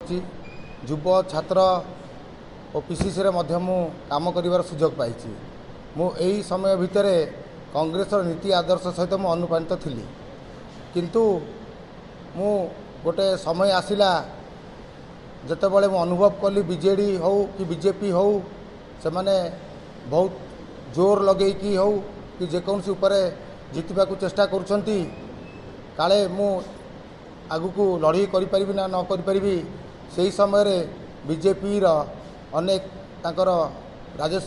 କରିଛି। ଯୁବ ଛାତ୍ର ଓ ପିସିସିରେ ମଧ୍ୟ ମୁଁ କାମ କରିବାର ସୁଯୋଗ ପାଇଛି। ମୁଁ ଏହି ସମୟ ଭିତରେ କଂଗ୍ରେସର ନୀତି ଆଦର୍ଶ ସହିତ ମୁଁ ଅନୁପ୍ରାଣିତ ଥିଲି, କିନ୍ତୁ ମୁଁ ଗୋଟେ ସମୟ ଆସିଲା ଯେତେବେଳେ ମୁଁ ଅନୁଭବ କଲି ବିଜେଡ଼ି ହେଉ କି ବିଜେପି ହେଉ ସେମାନେ ବହୁତ ଜୋର ଲଗେଇକି ହେଉ କି ଯେକୌଣସି ଉପରେ ଜିତିବାକୁ ଚେଷ୍ଟା କରୁଛନ୍ତି। କାଳେ ମୁଁ ଆଗକୁ ଲଢ଼େଇ କରିପାରିବି ନା ନ କରିପାରିବି। ସେହି ସମୟରେ ବିଜେପିର ଅନେକ ତାଙ୍କର ରାଜ୍ୟ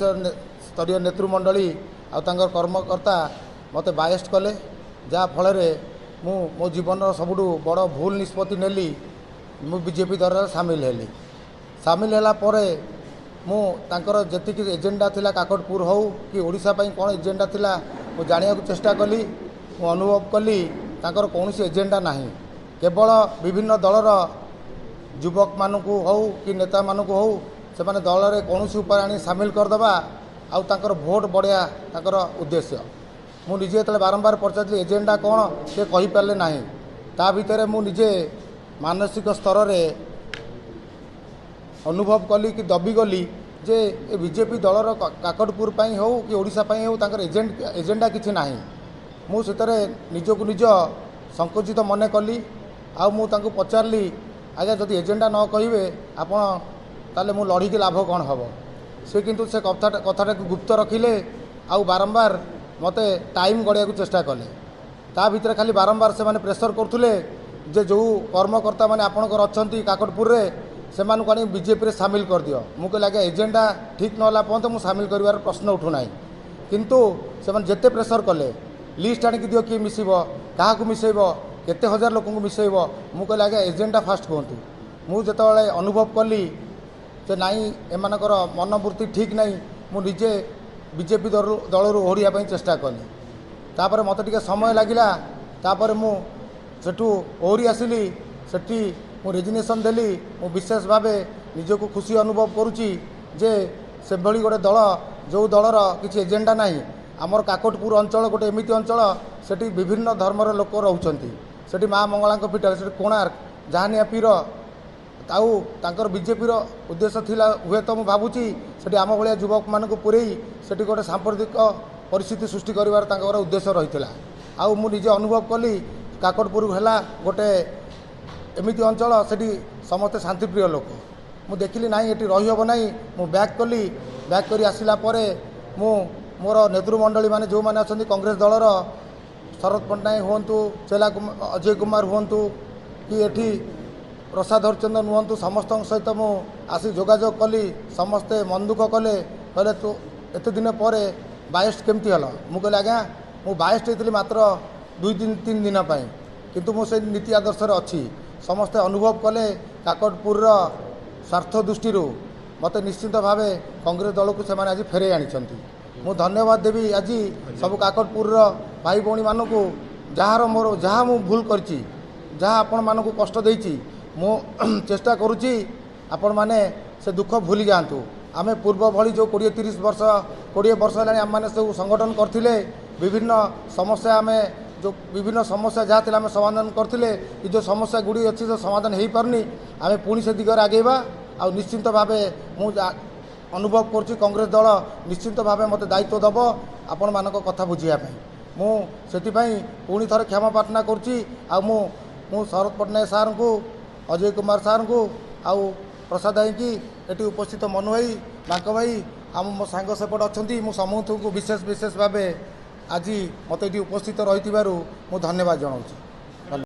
ସ୍ତରୀୟ ନେତୃମଣ୍ଡଳୀ ଆଉ ତାଙ୍କର କର୍ମକର୍ତ୍ତା ମୋତେ ବାଏଷ୍ଟ କଲେ, ଯାହାଫଳରେ ମୁଁ ମୋ ଜୀବନର ସବୁଠୁ ବଡ଼ ଭୁଲ ନିଷ୍ପତ୍ତି ନେଲି। ମୁଁ ବିଜେପି ଦଳରେ ସାମିଲ ହେଲି। ସାମିଲ ହେଲା ପରେ ମୁଁ ତାଙ୍କର ଯେତିକି ଏଜେଣ୍ଡା ଥିଲା କାକଟପୁର ହେଉ କି ଓଡ଼ିଶା ପାଇଁ କ'ଣ ଏଜେଣ୍ଡା ଥିଲା ମୁଁ ଜାଣିବାକୁ ଚେଷ୍ଟା କଲି। ମୁଁ ଅନୁଭବ କଲି ତାଙ୍କର କୌଣସି ଏଜେଣ୍ଡା ନାହିଁ। କେବଳ ବିଭିନ୍ନ ଦଳର ଯୁବକମାନଙ୍କୁ ହେଉ କି ନେତାମାନଙ୍କୁ ହେଉ ସେମାନେ ଦଳରେ କୌଣସି ଉପାୟରେ ଆଣି ସାମିଲ କରିଦେବା ଆଉ ତାଙ୍କର ଭୋଟ ବଢ଼ିଆ ତାଙ୍କର ଉଦ୍ଦେଶ୍ୟ। ମୁଁ ନିଜେ ଯେତେବେଳେ ବାରମ୍ବାର ପଚାରିଲି ଏଜେଣ୍ଡା କ'ଣ ସେ କହିପାରିଲେ ନାହିଁ। ତା ଭିତରେ ମୁଁ ନିଜେ ମାନସିକ ସ୍ତରରେ ଅନୁଭବ କଲି କି ଦବିଗଲି ଯେ ଏ ବିଜେପି ଦଳର କାକଟପୁର ପାଇଁ ହେଉ କି ଓଡ଼ିଶା ପାଇଁ ହେଉ ତାଙ୍କର ଏଜେଣ୍ଡା କିଛି ନାହିଁ। ମୁଁ ସେଥିରେ ନିଜକୁ ନିଜ ସଂକୁଚିତ ମନେ କଲି। ଆଉ ମୁଁ ତାଙ୍କୁ ପଚାରିଲି ଆଜ୍ଞା ଯଦି ଏଜେଣ୍ଡା ନ କହିବେ ଆପଣ ତାହେଲେ ମୁଁ ଲଢ଼ିକି ଲାଭ କ'ଣ ହେବ। ସେ କିନ୍ତୁ ସେ କଥାଟାକୁ ଗୁପ୍ତ ରଖିଲେ ଆଉ ବାରମ୍ବାର ମୋତେ ଟାଇମ୍ ଗଡ଼ିବାକୁ ଚେଷ୍ଟା କଲେ। ତା ଭିତରେ ଖାଲି ବାରମ୍ବାର ସେମାନେ ପ୍ରେସର କରୁଥିଲେ ଯେ ଯେଉଁ କର୍ମକର୍ତ୍ତାମାନେ ଆପଣଙ୍କର ଅଛନ୍ତି କାକଟପୁରରେ ସେମାନଙ୍କୁ ଆଣି ବିଜେପିରେ ସାମିଲ କରିଦିଅ। ମୁଁ କହିଲି ଆଜ୍ଞା ଏଜେଣ୍ଡା ଠିକ୍ ନ ହେଲା ପର୍ଯ୍ୟନ୍ତ ମୁଁ ସାମିଲ କରିବାର ପ୍ରଶ୍ନ ଉଠୁନାହିଁ। କିନ୍ତୁ ସେମାନେ ଯେତେ ପ୍ରେସର କଲେ ଲିଷ୍ଟ ଆଣିକି ଦିଅ କିଏ ମିଶିବ, କାହାକୁ ମିଶାଇବ, କେତେ ହଜାର ଲୋକଙ୍କୁ ମିଶାଇବ। ମୁଁ କହିଲି ଆଜ୍ଞା ଏଜେଣ୍ଡା ଫାଷ୍ଟ କୁହନ୍ତୁ। ମୁଁ ଯେତେବେଳେ ଅନୁଭବ କଲି ଯେ ନାଇଁ ଏମାନଙ୍କର ମନୋବୃତ୍ତି ଠିକ୍ ନାହିଁ, ମୁଁ ନିଜେ ବିଜେପି ଦଳରୁ ଓହରିବା ପାଇଁ ଚେଷ୍ଟା କଲି। ତାପରେ ମୋତେ ଟିକେ ସମୟ ଲାଗିଲା। ତାପରେ ମୁଁ ସେଠୁ ଓହରି ଆସିଲି। ସେଠି ମୁଁ ରେଜିଗ୍ନେସନ୍ ଦେଲି। ମୁଁ ବିଶେଷ ଭାବେ ନିଜକୁ ଖୁସି ଅନୁଭବ କରୁଛି ଯେ ସେଭଳି ଗୋଟେ ଦଳ ଯେଉଁ ଦଳର କିଛି ଏଜେଣ୍ଡା ନାହିଁ। ଆମର କାକଟପୁର ଅଞ୍ଚଳ ଗୋଟେ ଏମିତି ଅଞ୍ଚଳ ସେଠି ବିଭିନ୍ନ ଧର୍ମର ଲୋକ ରହୁଛନ୍ତି। ସେଠି ମା ମଙ୍ଗଳାଙ୍କ ପୀଠ, ସେଠି କୋଣାର୍କ, ଜାହାନିଆ ପୀର, ଆଉ ତାଙ୍କର ବିଜେପିର ଉଦ୍ଦେଶ୍ୟ ଥିଲା ହୁଏତ ମୁଁ ଭାବୁଛି ସେଠି ଆମ ଭଳିଆ ଯୁବକମାନଙ୍କୁ ପୁରେଇ ସେଠି ଗୋଟେ ସାମ୍ପ୍ରଦାୟିକ ପରିସ୍ଥିତି ସୃଷ୍ଟି କରିବାର ତାଙ୍କର ଉଦ୍ଦେଶ୍ୟ ରହିଥିଲା। ଆଉ ମୁଁ ନିଜେ ଅନୁଭବ କଲି କାକଟପୁର ହେଲା ଗୋଟେ ଏମିତି ଅଞ୍ଚଳ ସେଠି ସମସ୍ତେ ଶାନ୍ତିପ୍ରିୟ ଲୋକ। ମୁଁ ଦେଖିଲି ନାହିଁ ଏଠି ରହିହେବ ନାହିଁ। ମୁଁ ବ୍ୟାକ୍ କଲି। ବ୍ୟାକ୍ କରି ଆସିଲା ପରେ ମୁଁ ମୋର ନେତୃମଣ୍ଡଳୀମାନେ ଯେଉଁମାନେ ଅଛନ୍ତି କଂଗ୍ରେସ ଦଳର ଶରଦ ପଟ୍ଟନାୟକ ହୁଅନ୍ତୁ, ଅଜୟ କୁମାର ହୁଅନ୍ତୁ କି ଏଠି ପ୍ରସାଦ ହରିଚନ୍ଦନ ହୁଅନ୍ତୁ, ସମସ୍ତଙ୍କ ସହିତ ମୁଁ ଆସି ଯୋଗାଯୋଗ କଲି। ସମସ୍ତେ ମନ ଦୁଃଖ କଲେ, କହିଲେ ତୁ ଏତେ ଦିନ ପରେ ବାଏଷ୍ଟ କେମିତି ହେଲ। ମୁଁ କହିଲି ଆଜ୍ଞା ମୁଁ ବାଏଷ୍ଟ ହେଇଥିଲି ମାତ୍ର 2-3 ଦିନ ପାଇଁ, କିନ୍ତୁ ମୁଁ ସେଇ ନୀତି ଆଦର୍ଶରେ ଅଛି। ସମସ୍ତେ ଅନୁଭବ କଲେ କାକଟପୁରର ସ୍ୱାର୍ଥ ଦୃଷ୍ଟିରୁ ମୋତେ ନିଶ୍ଚିତ ଭାବେ କଂଗ୍ରେସ ଦଳକୁ ସେମାନେ ଆଜି ଫେରାଇ ଆଣିଛନ୍ତି। ମୁଁ ଧନ୍ୟବାଦ ଦେବି ଆଜି ସବୁ କାକଟପୁରର ଭାଇ ଭଉଣୀମାନଙ୍କୁ ଯାହା ମୁଁ ଭୁଲ କରିଛି, ଯାହା ଆପଣମାନଙ୍କୁ କଷ୍ଟ ଦେଇଛି, ମୁଁ ଚେଷ୍ଟା କରୁଛି ଆପଣମାନେ ସେ ଦୁଃଖ ଭୁଲି ଯାଆନ୍ତୁ। ଆମେ ପୂର୍ବ ଭଳି ଯେଉଁ 20 ବର୍ଷ ହେଲାଣି ଆମମାନେ ସବୁ ସଂଗଠନ କରିଥିଲେ, ବିଭିନ୍ନ ସମସ୍ୟା ଯାହା ଥିଲା ଆମେ ସମାଧାନ କରିଥିଲେ। କି ଯେଉଁ ସମସ୍ୟା ଗୁଡ଼ିଏ ଅଛି ସେ ସମାଧାନ ହୋଇପାରୁନି, ଆମେ ପୁଣି ସେ ଦିଗରେ ଆଗେଇବା। ଆଉ ନିଶ୍ଚିନ୍ତ ଭାବେ ମୁଁ ଅନୁଭବ କରୁଛି କଂଗ୍ରେସ ଦଳ ନିଶ୍ଚିନ୍ତ ଭାବେ ମୋତେ ଦାୟିତ୍ୱ ଦେବ ଆପଣମାନଙ୍କ କଥା ବୁଝିବା ପାଇଁ। ମୁଁ ସେଥିପାଇଁ ପୁଣି ଥରେ କ୍ଷମା ପ୍ରାର୍ଥନା କରୁଛି। ଆଉ ମୁଁ ଶରଦ ପଟ୍ଟନାୟକ ସାର୍ଙ୍କୁ, ଅଜୟ କୁମାର ସାର୍ଙ୍କୁ ଆଉ ପ୍ରସାଦ ଭାଇକି ଏଠି ଉପସ୍ଥିତ ମନୁ ଭାଇ, ବାଙ୍କ ଭାଇ ଆଉ ମୋ ସାଙ୍ଗ ସେପଟେ ଅଛନ୍ତି, ମୁଁ ସମସ୍ତଙ୍କୁ ବିଶେଷ ଭାବେ ଆଜି ମୋତେ ଏଠି ଉପସ୍ଥିତ ରହିଥିବାରୁ ମୁଁ ଧନ୍ୟବାଦ ଜଣାଉଛି।